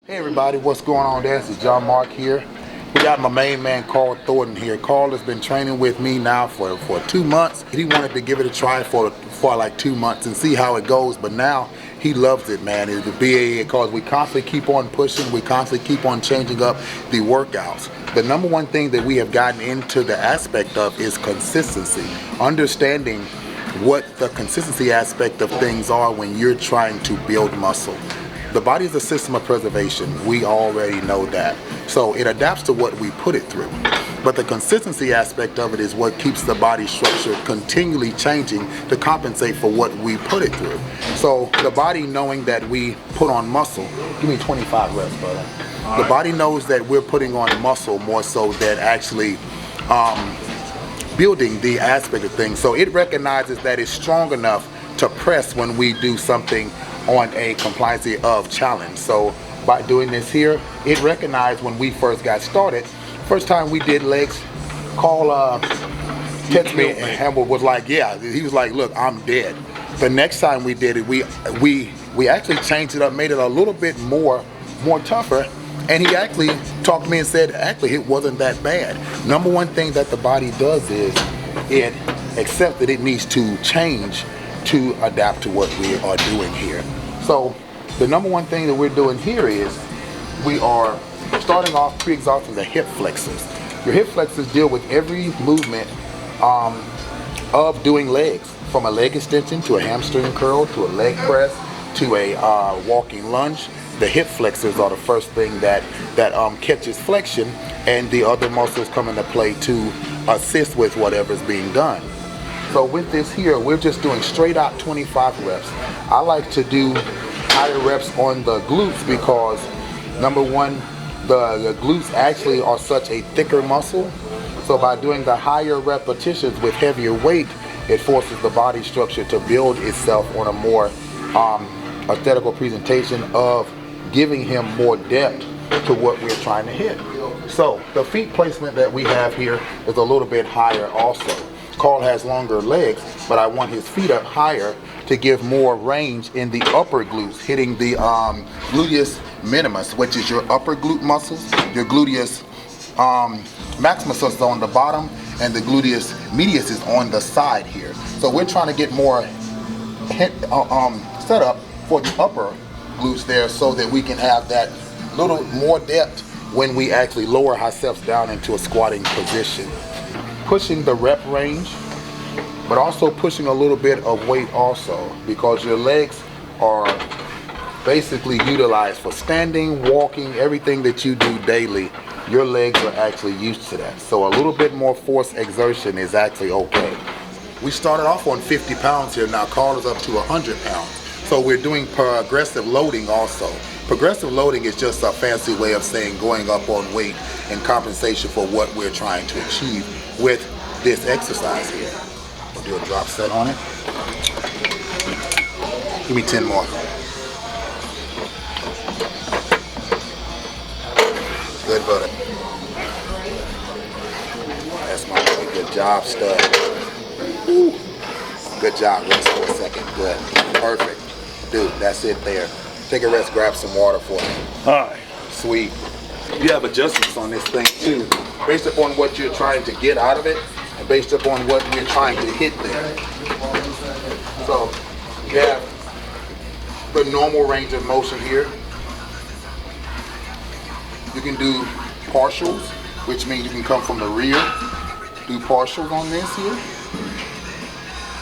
Hey everybody, what's going on there? This is Jon Marc here. We got my main man Carl Thornton here. Carl has been training with me now for 2 months. He wanted to give it a try for like 2 months and see how it goes, but now he loves it, man. It's the BAA because we constantly keep on pushing, we constantly keep on changing up the workouts. The number one thing that we have gotten into the aspect of is consistency. Understanding what the consistency aspect of things are when you're trying to build muscle. The body is a system of preservation. We already know that. So it adapts to what we put it through. But the consistency aspect of it is what keeps the body structure continually changing to compensate for what we put it through. So the body knowing that we put on muscle, give me 25 reps, brother. The body knows that we're putting on muscle more so than actually building the aspect of things. So it recognizes that it's strong enough to press when we do something on a compliance of challenge. So by doing this here, it recognized when we first got started, first time we did legs, Carl texted me and was like, yeah, he was like, look, I'm dead. The next time we did it, we actually changed it up, made it a little bit more tougher, and he actually talked to me and said, actually, it wasn't that bad. Number one thing that the body does is it accepts that it needs to change to adapt to what we are doing here. So the number one thing that we're doing here is we are starting off pre-exhausting the hip flexors. Your hip flexors deal with every movement of doing legs, from a leg extension to a hamstring curl to a leg press to a walking lunge. The hip flexors are the first thing that catches flexion, and the other muscles come into play to assist with whatever's being done. So with this here, we're just doing straight out 25 reps. I like to do higher reps on the glutes because, number one, the glutes actually are such a thicker muscle. So by doing the higher repetitions with heavier weight, it forces the body structure to build itself on a more aesthetical presentation of giving him more depth to what we're trying to hit. So the feet placement that we have here is a little bit higher also. Carl has longer legs, but I want his feet up higher to give more range in the upper glutes, hitting the gluteus minimus, which is your upper glute muscles. Your gluteus maximus is on the bottom, and the gluteus medius is on the side here. So we're trying to get more set up for the upper glutes there so that we can have that little more depth when we actually lower ourselves down into a squatting position. Pushing the rep range, but also pushing a little bit of weight also, because your legs are basically utilized for standing, walking, everything that you do daily. Your legs are actually used to that. So a little bit more force exertion is actually okay. We started off on 50 pounds here. Now Carl is up to 100 pounds. So we're doing progressive loading also. Progressive loading is just a fancy way of saying going up on weight in compensation for what we're trying to achieve with this exercise here. We'll do a drop set on it. Give me 10 more. Good, brother. That's my boy. Good job, stud. Woo. Good job. Rest for a second. Good. Perfect. Dude, that's it there. Take a rest, grab some water for me. All right. Sweet. You have adjustments on this thing too, based upon what you're trying to get out of it, and based upon what you're trying to hit there. So you have the normal range of motion here. You can do partials, which means you can come from the rear, do partials on this here.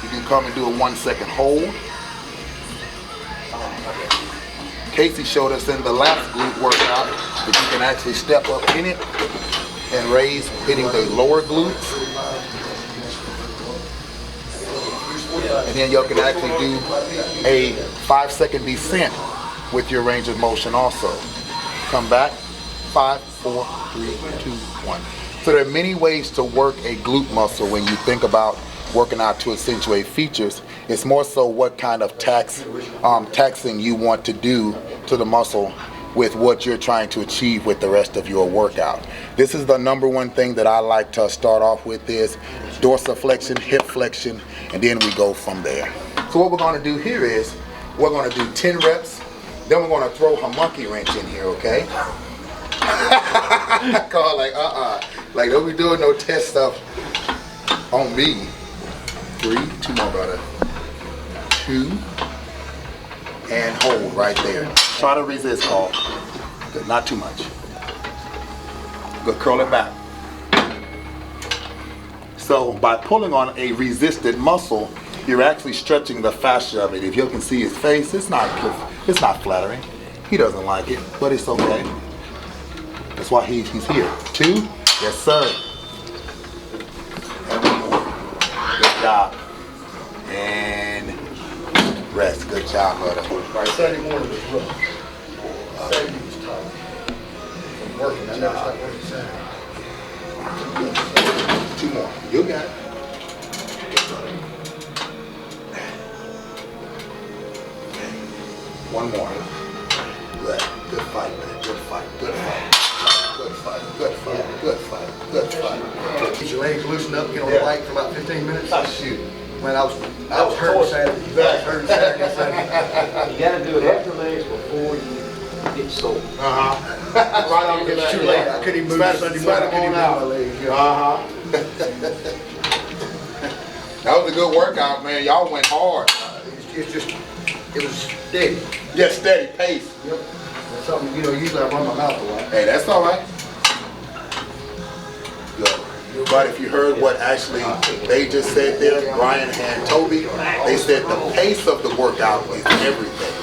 You can come and do a 1 second hold. Casey showed us in the last glute workout that you can actually step up in it and raise, hitting the lower glutes. And then you can actually do a 5 second descent with your range of motion also. Come back, 5, 4, 3, 2, 1. So there are many ways to work a glute muscle when you think about working out to accentuate features. It's more so what kind of taxing you want to do to the muscle with what you're trying to achieve with the rest of your workout. This is the number one thing that I like to start off with is dorsiflexion, hip flexion, and then we go from there. So what we're going to do here is we're going to do 10 reps Then we're gonna throw her monkey wrench in here, okay? Call like like don't be doing no test stuff on me. 3, 2 more, brother. 2, and hold right there. Try to resist, Carl. Good, not too much. Good, curl it back. So by pulling on a resisted muscle, you're actually stretching the fascia of it. If you can see his face, it's not flattering. He doesn't like it, but it's okay. That's why he's here. 2, yes sir. And 1 more. Good job. And rest. Good job, brother. Right, Saturday morning was rough. Saturday was tough. From working, I never stopped working Saturday. 2 more. You got it. One more. Good. Good fight, man. Good fight. Good fight. Good fight. Good fight. Good fight. Good fight. Get your legs loosened up, get on the bike for about 15 minutes. Oh, shoot. Man, I was hurt Saturday. I was hurt Saturday. You gotta do it after legs before you get sore. Right on the It's too late. I couldn't even move Sunday morning. I couldn't even move my legs. That was a good workout, man. Y'all went hard. It was steady. Yeah, steady pace. Yep. That's something, usually I run my mouth a lot. Hey, that's all right. Good. But if you heard what actually they just said there, Brian and Toby, they said the pace of the workout is everything.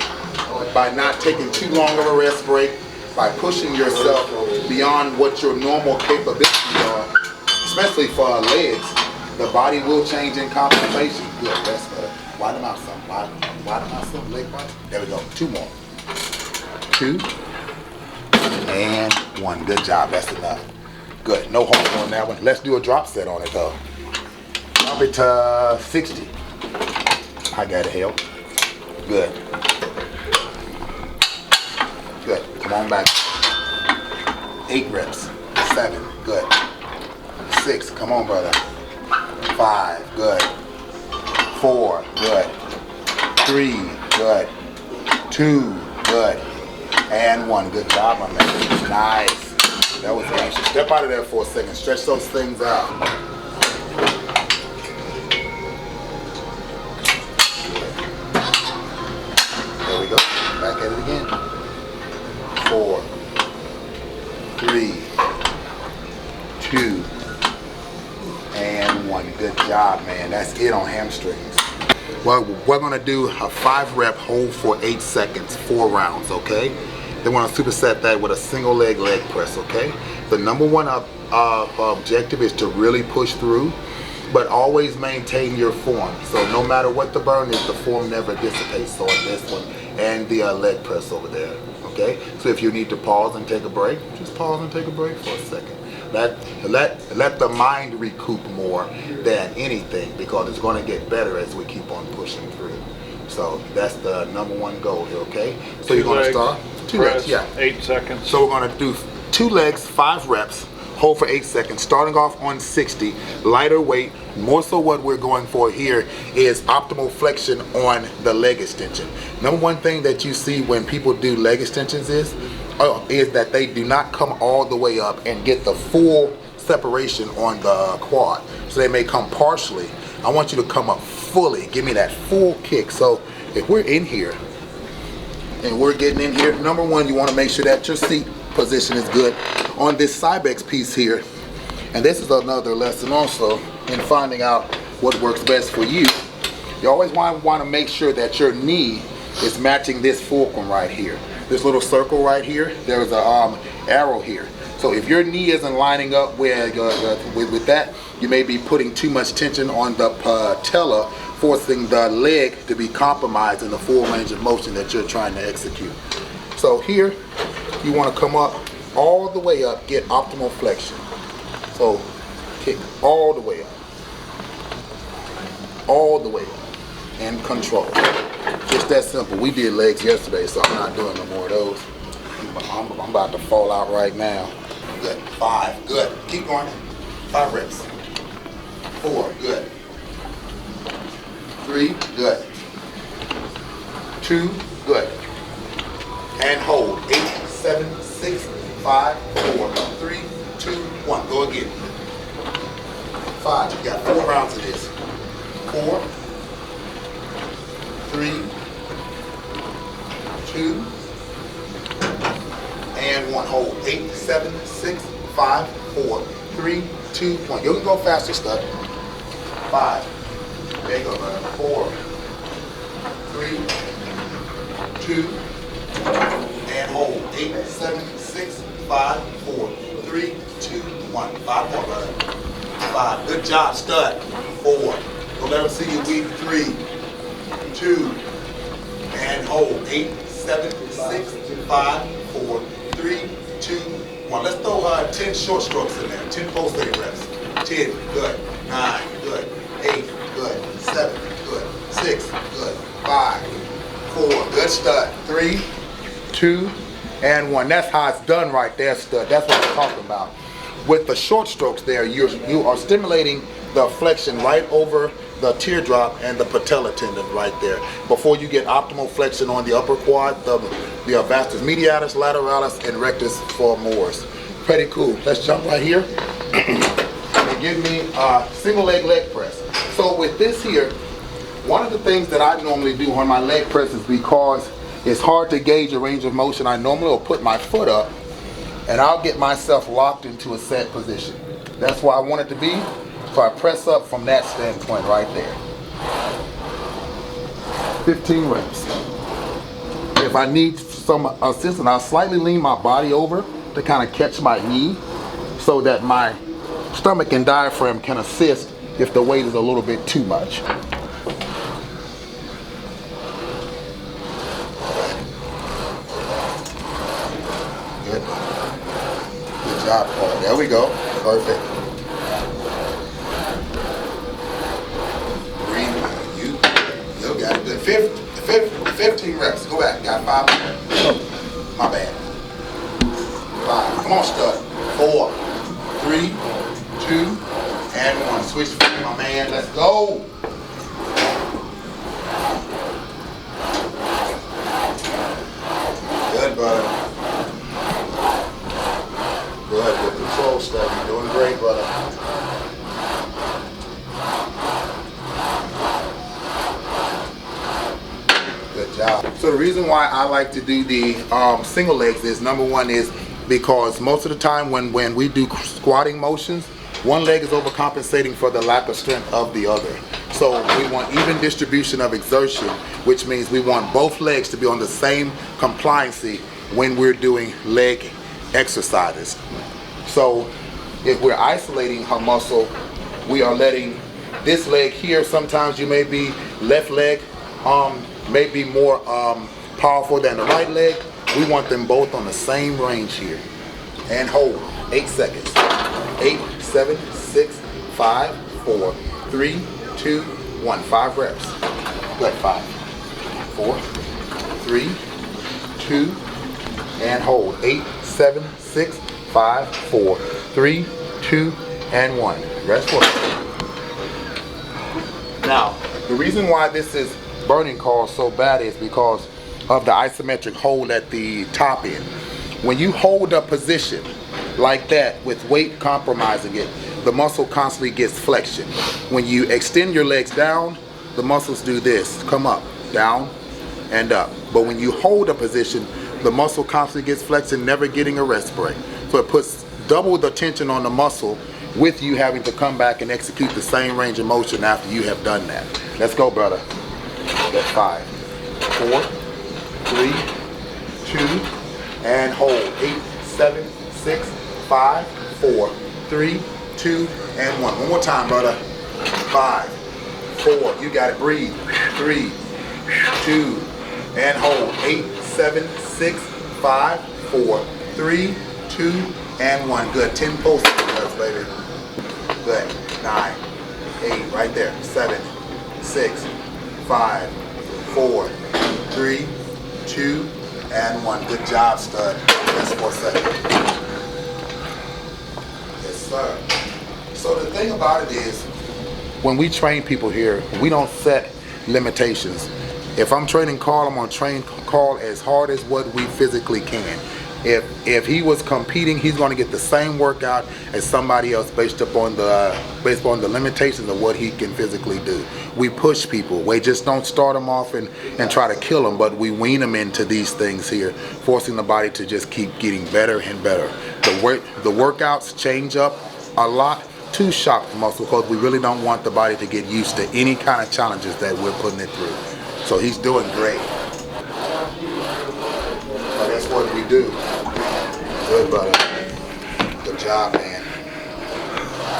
By not taking too long of a rest break, by pushing yourself beyond what your normal capabilities are, especially for our legs, the body will change in compensation. Good, that's better. Widen them out some. Widen them out some. Leg wide. There we go. 2 more. 2 and 1. Good job. That's enough. Good. No hold on that one. Let's do a drop set on it though. Drop it to 60. I got it, help. Good. Good. Come on back. 8 reps. 7. Good. 6. Come on, brother. 5. Good. 4. Good. 3. Good. 2. Good. And 1. Good job, my man. Nice. That was anxious. Step out of there for a second. Stretch those things out. There we go. Back at it again. 4, 3, 2, and 1. Good job, man. That's it on hamstrings. Well, we're going to do a 5 rep hold for 8 seconds, 4 rounds, okay? Then we're going to superset that with a single leg press, okay? The number one objective is to really push through, but always maintain your form. So no matter what the burn is, the form never dissipates. So on this one and the leg press over there, okay? So if you need to pause and take a break, just pause and take a break for a second. Let the mind recoup more than anything, because it's going to get better as we keep on pushing through. So that's the number one goal here, okay? So you're going to start 2 legs, yeah. 8 seconds. So we're going to do 2 legs, 5 reps, hold for 8 seconds, starting off on 60, lighter weight. More so what we're going for here is optimal flexion on the leg extension. Number one thing that you see when people do leg extensions is that they do not come all the way up and get the full separation on the quad. So they may come partially. I want you to come up fully. Give me that full kick. So if we're in here and we're getting in here, number one, you want to make sure that your seat position is good on this Cybex piece here. And this is another lesson also in finding out what works best for you. You always want to make sure that your knee is matching this fulcrum right here. This little circle right here, there's a arrow here. So if your knee isn't lining up with that, you may be putting too much tension on the patella, forcing the leg to be compromised in the full range of motion that you're trying to execute. So here, you want to come up all the way up, get optimal flexion. So kick all the way up. All the way up. And control. Just that simple. We did legs yesterday, so I'm not doing no more of those. I'm about to fall out right now. Good. 5. Good. Keep going. 5 reps. 4. Good. 3. Good. 2. Good. and hold. 8, 7, 6, 5, 4, 3, 2, 1. Go again. 5. You got 4 rounds of this. 4, 3, 2, and 1. Hold. 8, 7, 6, 5, 4, 3, 2, 1. You can go faster, stud. 5. There you go, brother. 4, 3, 2, and hold. 8, 7, 6, 5, 4, 3, 2, 1. 5 more, brother. 5. Good job, stud. 4. Don't let them see you weak. 3, 2, and hold. 8, 7, 6, 5, 4, 3, 2, 1. Let's throw 10 short strokes in there. 10 pulsating reps. 10, good. 9, good. 8, good. 7, good. 6, good. 5, 4, good stud. 3, 2, and 1. That's how it's done right there, stud. That's what I'm talking about. With the short strokes there, you are stimulating the flexion right over the teardrop and the patella tendon right there. Before you get optimal flexion on the upper quad, the vastus medialis, lateralis, and rectus femoris. Pretty cool. Let's jump right here. And give me a single leg press. So with this here, one of the things that I normally do on my leg press is because it's hard to gauge a range of motion, I normally will put my foot up and I'll get myself locked into a set position. That's why I want it to be. So I press up from that standpoint right there. 15 reps. If I need some assistance, I'll slightly lean my body over to kind of catch my knee so that my stomach and diaphragm can assist if the weight is a little bit too much. Good. Good job, Paul. There we go. Perfect. Got a good 15 reps. Go back. Got 5 more. My bad. 5. Come on, stud. 4, 3, 2, and 1. Switch feet, my man. Let's go. Good, brother. Good control, stud. You're doing great, brother. So the reason why I like to do the single legs is, number one is because most of the time when we do squatting motions, one leg is overcompensating for the lack of strength of the other. So we want even distribution of exertion, which means we want both legs to be on the same compliancy when we're doing leg exercises. So if we're isolating a muscle, we are letting this leg here, sometimes you may be left leg may be more powerful than the right leg. We want them both on the same range here. And hold. 8 seconds. 8, 7, 6, 5, 4, 3, 2, 1. 5 reps. Good. 5, 4, 3, 2, and hold. 8, 7, 6, 5, 4, 3, 2, and 1. Rest for it. Now, the reason why this is burning cause so bad is because of the isometric hold at the top end. When you hold a position like that with weight compromising it, the muscle constantly gets flexion. When you extend your legs down, the muscles do this, come up, down, and up. But when you hold a position, the muscle constantly gets flexion, never getting a rest break. So it puts double the tension on the muscle with you having to come back and execute the same range of motion after you have done that. Let's go, brother. That's 5, 4, 3, 2, and hold. 8, 7, 6, 5, 4, 3, 2, and 1. One more time, brother. 5, 4. You got it. Breathe. 3, 2, and hold. 8, 7, 6, 5, 4, 3, 2, and 1. Good. 10 pulses, baby. Good. 9, 8. Right there. 7, 6, 5, 4, 3, 2, and 1. Good job, stud. That's 4 seconds. Yes, sir. So the thing about it is, when we train people here, we don't set limitations. If I'm training Carl, I'm gonna train Carl as hard as what we physically can. If he was competing, he's gonna get the same workout as somebody else based upon the limitations of what he can physically do. We push people. We just don't start them off and try to kill them, but we wean them into these things here, forcing the body to just keep getting better and better. The workouts change up a lot to shock the muscle because we really don't want the body to get used to any kind of challenges that we're putting it through. So he's doing great. So that's what we do. Good, buddy. Good job, man.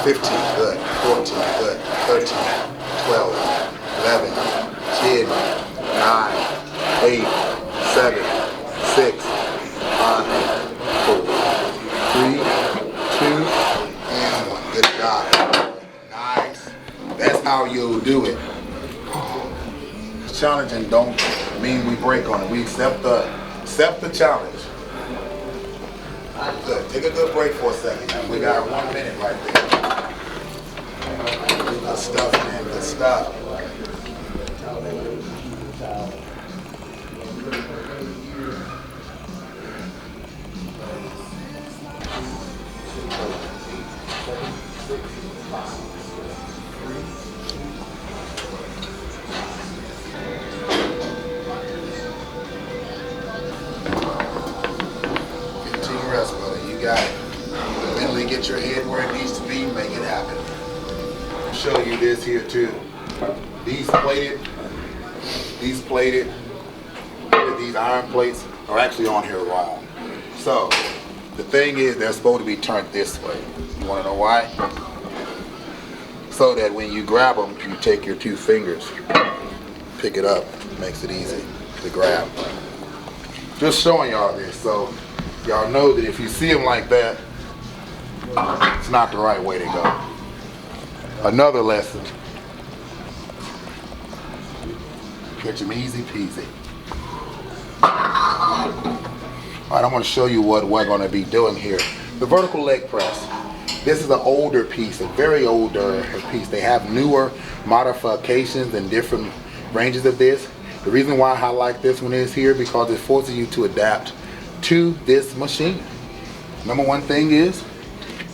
15, good. 14, good. 13, 12, 11, 10, 9, 8, 7, 6, 5, 4, 3, 2, and 1. Good job. Nice. That's how you'll do it. Challenging don't mean we break on it. We accept the challenge. Good. Take a good break for a second. We got 1 minute right there. Good stuff, man. Good stuff. Rest, brother. You got it. Mentally get your head where it needs to be, make it happen. I'll show you this here too. These iron plates are actually on here wrong. So the thing is, they're supposed to be turned this way. You want to know why? So that when you grab them, you take your 2 fingers, pick it up, makes it easy to grab. Just showing y'all this, so y'all know that if you see them like that, it's not the right way to go. Another lesson. Catch them easy peasy. Alright, I'm going to show you what we're going to be doing here. The vertical leg press. This is an older piece, a very older piece. They have newer modifications and different ranges of this. The reason why I like this one is here because it forces you to adapt to this machine. Number one thing is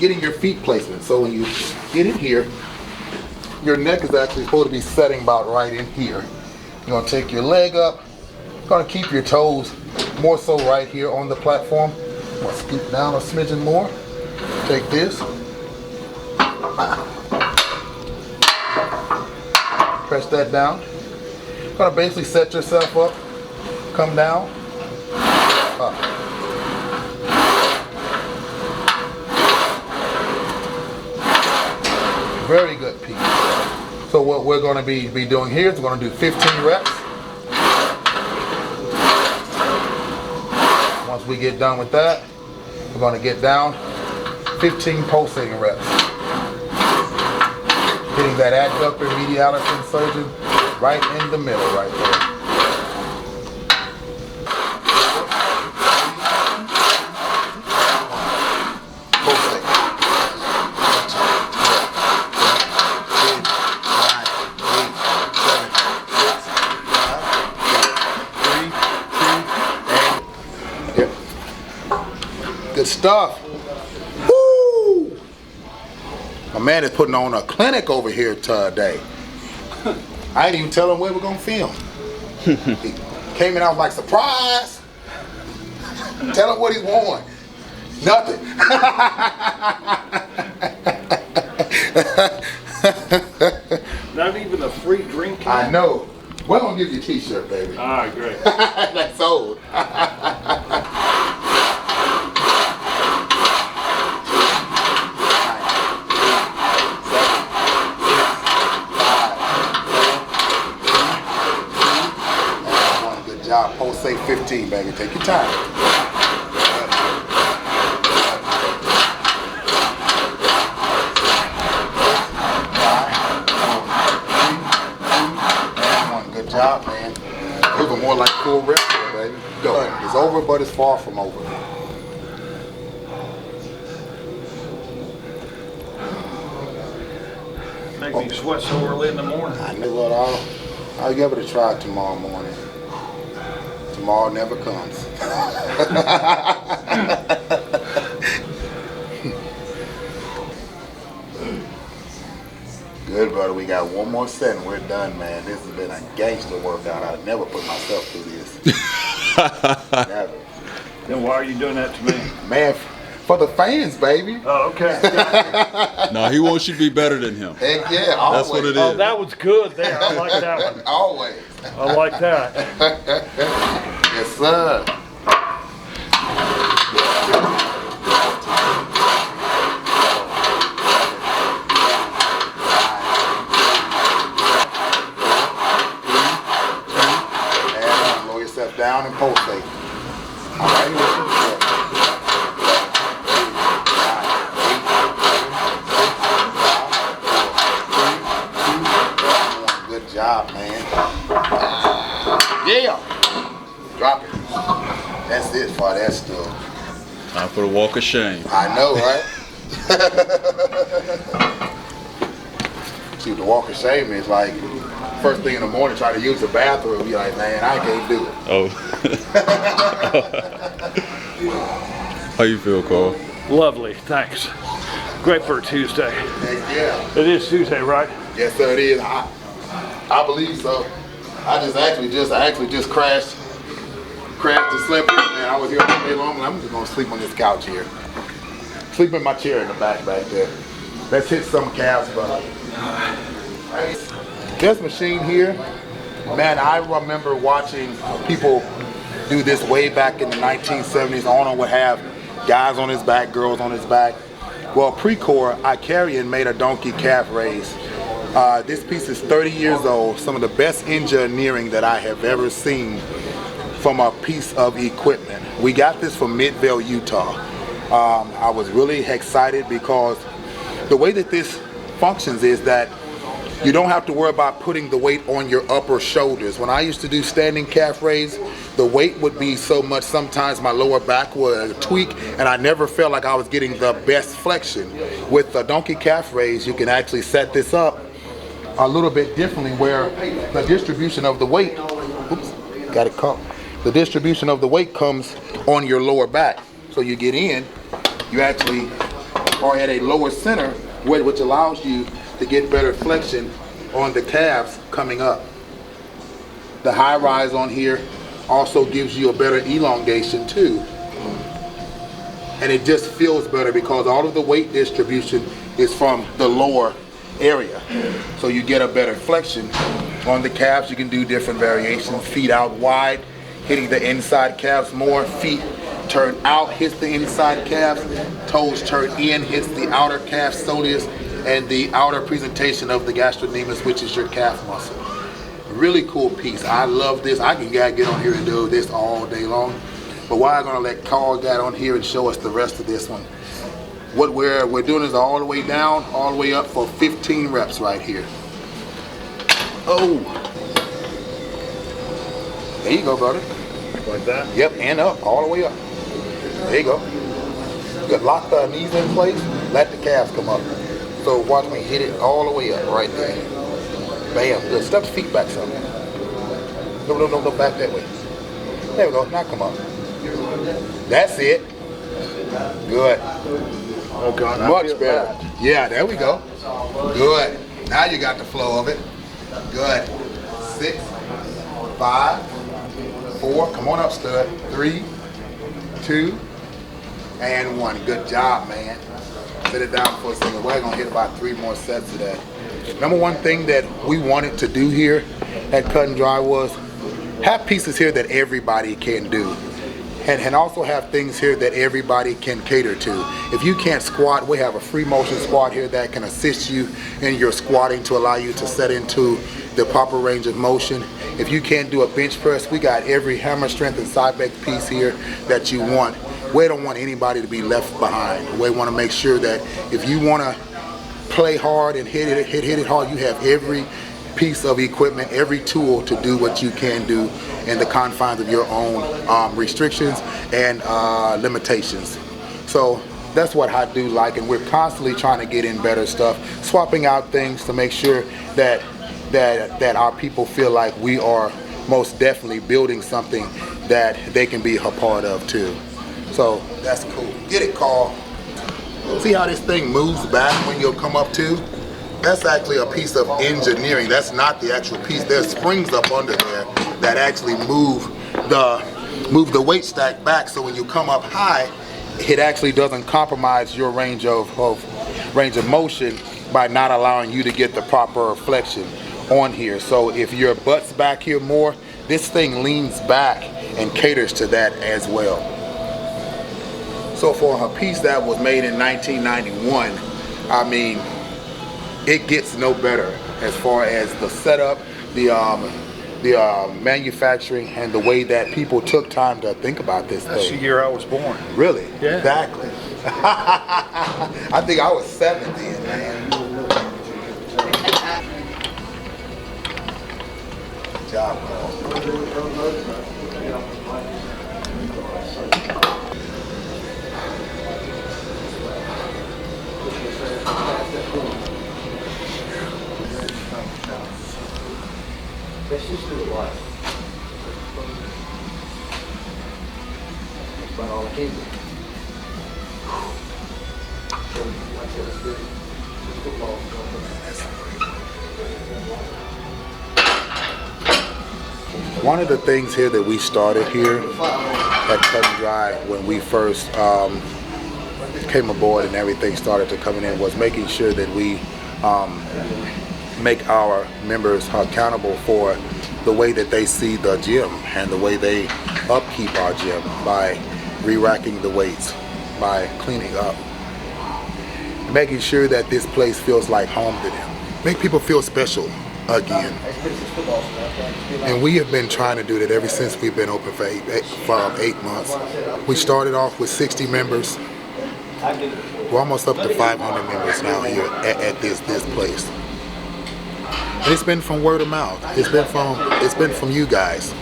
getting your feet placement. So when you get in here, your neck is actually supposed to be setting about right in here. You're gonna take your leg up, gonna keep your toes more so right here on the platform. I'm gonna scoop down a smidgen more. Take this. Press that down. Gonna basically set yourself up, come down, up. Very good piece. So what we're going to be doing here is we're going to do 15 reps. Once we get done with that, we're going to get down 15 pulsating reps. Hitting that adductor medialis insertion right in the middle right there. Good stuff. Woo! My man is putting on a clinic over here today. I didn't even tell him where we're gonna film. He came in, I was like, surprise! Tell him what he's worn. Nothing. Not even a free drink. I know. We're gonna give you a t-shirt, baby. All right, great. That's old. Post say 15, baby. Take your time. Good job, man. Those are more like full reps there, baby. Go. It's over, but it's far from over. Make me sweat so early in the morning. I knew it all. I'll give it a try tomorrow morning. Tomorrow never comes. Good, brother. We got one more set and we're done, man. This has been a gangster workout. I'd never put myself through this. Never. Then why are you doing that to me? Man, for the fans, baby. Oh, okay. No, he wants you to be better than him. Heck yeah, always. That's what it Oh, is. that was good there. I like that one. Always. I like that. Yes, sir. And lower yourself down and pulsate. All right. Good job, man. Yeah. Drop it. That's it for that stuff. Time for the walk of shame. I know, right? See, the walk of shame is like first thing in the morning, try to use the bathroom, be like, man, I can't do it. Oh. How you feel, Carl? Lovely. Thanks. Great for a Tuesday. Heck yeah. It is Tuesday, right? Yes, sir, it is. I believe so. I actually just crashed and slept in, man. I was here all day long, and I'm just gonna sleep on this couch here. Sleep in my chair in the back there. Let's hit some calves, brother. This machine here, man, I remember watching people do this way back in the 1970s. Arnold would have guys on his back, girls on his back. Well, Precor, I carry and made a donkey calf raise. This piece is 30 years old, some of the best engineering that I have ever seen from a piece of equipment. We got this from Midvale, Utah. I was really excited because the way that this functions is that you don't have to worry about putting the weight on your upper shoulders. When I used to do standing calf raise, the weight would be so much, sometimes my lower back would tweak, and I never felt like I was getting the best flexion. With the donkey calf raise, you can actually set this up a little bit differently where the distribution of the weight, the distribution of the weight comes on your lower back. So you get in, you actually are at a lower center, which allows you to get better flexion on the calves coming up. The high rise on here also gives you a better elongation too. And it just feels better because all of the weight distribution is from the lower area. So you get a better flexion on the calves. You can do different variations. Feet out wide, hitting the inside calves more. Feet turn out, hits the inside calves. Toes turn in, hits the outer calf soleus and the outer presentation of the gastrocnemius, which is your calf muscle. Really cool piece. I love this. I can get on here and do this all day long. But why I'm gonna let Carl get on here and show us the rest of this one. What we're doing is all the way down, all the way up for 15 reps right here. Oh. There you go, brother. Like that? Yep, and up, all the way up. There you go. Good. Lock the knees in place, let the calves come up. So watch me hit it all the way up right there. Bam, good. Step the feet back some. No, back that way. There we go, now come up. That's it. Good. Oh God, Much better. Yeah, there we go. Good. Now you got the flow of it. Good. 6, 5, 4. Come on up, stud. 3, 2, and 1. Good job, man. Sit it down for a second. We're gonna hit about 3 more sets of that. Number one thing that we wanted to do here at Cut and Dry was have pieces here that everybody can do. And also have things here that everybody can cater to. If you can't squat, we have a free motion squat here that can assist you in your squatting to allow you to set into the proper range of motion. If you can't do a bench press, we got every hammer strength and side bend piece here that you want. We don't want anybody to be left behind. We want to make sure that if you want to play hard and hit it hard, you have every piece of equipment, every tool to do what you can do in the confines of your own restrictions and limitations. So that's what I do like, and we're constantly trying to get in better stuff, swapping out things to make sure that that our people feel like we are most definitely building something that they can be a part of too. So that's cool. Get it, Carl. See how this thing moves back when you come up to? That's actually a piece of engineering. That's not the actual piece. There's springs up under there that actually move the weight stack back, so when you come up high, it actually doesn't compromise your range of motion by not allowing you to get the proper flexion on here. So if your butt's back here more, this thing leans back and caters to that as well. So for a piece that was made in 1991, I mean, it gets no better as far as the setup, the manufacturing, and the way that people took time to think about this That's the thing. year I was born. Really? Yeah. Exactly. I think I was 7 then, man. Good job, Carl. Let's just do it right. That's about all I can do. So, like I said, let's do football. One of the things here that we started here at Cut and Dry when we first came aboard and everything started to coming in was making sure that we make our members accountable for the way that they see the gym and the way they upkeep our gym by re-racking the weights, by cleaning up, making sure that this place feels like home to them. Make people feel special again. And we have been trying to do that ever since we've been open for 8 months. We started off with 60 members. We're almost up to 500 members now here at this place. And it's been from word of mouth. It's been from you guys.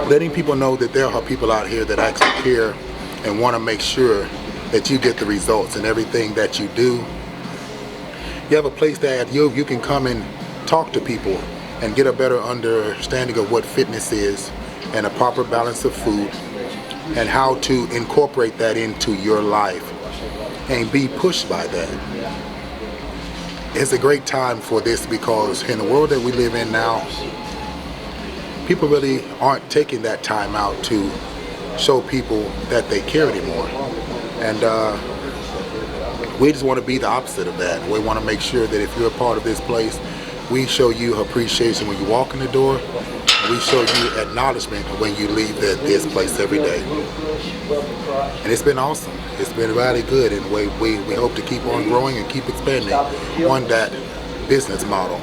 Letting people know that there are people out here that actually care and want to make sure that you get the results in everything that you do. You have a place that you can come and talk to people and get a better understanding of what fitness is and a proper balance of food and how to incorporate that into your life and be pushed by that. It's a great time for this because in the world that we live in now, people really aren't taking that time out to show people that they care anymore. And we just want to be the opposite of that. We want to make sure that if you're a part of this place, we show you appreciation when you walk in the door, and we show you acknowledgement when you leave this place every day. And it's been awesome. It's been really good, and we hope to keep on growing and keep expanding on that business model.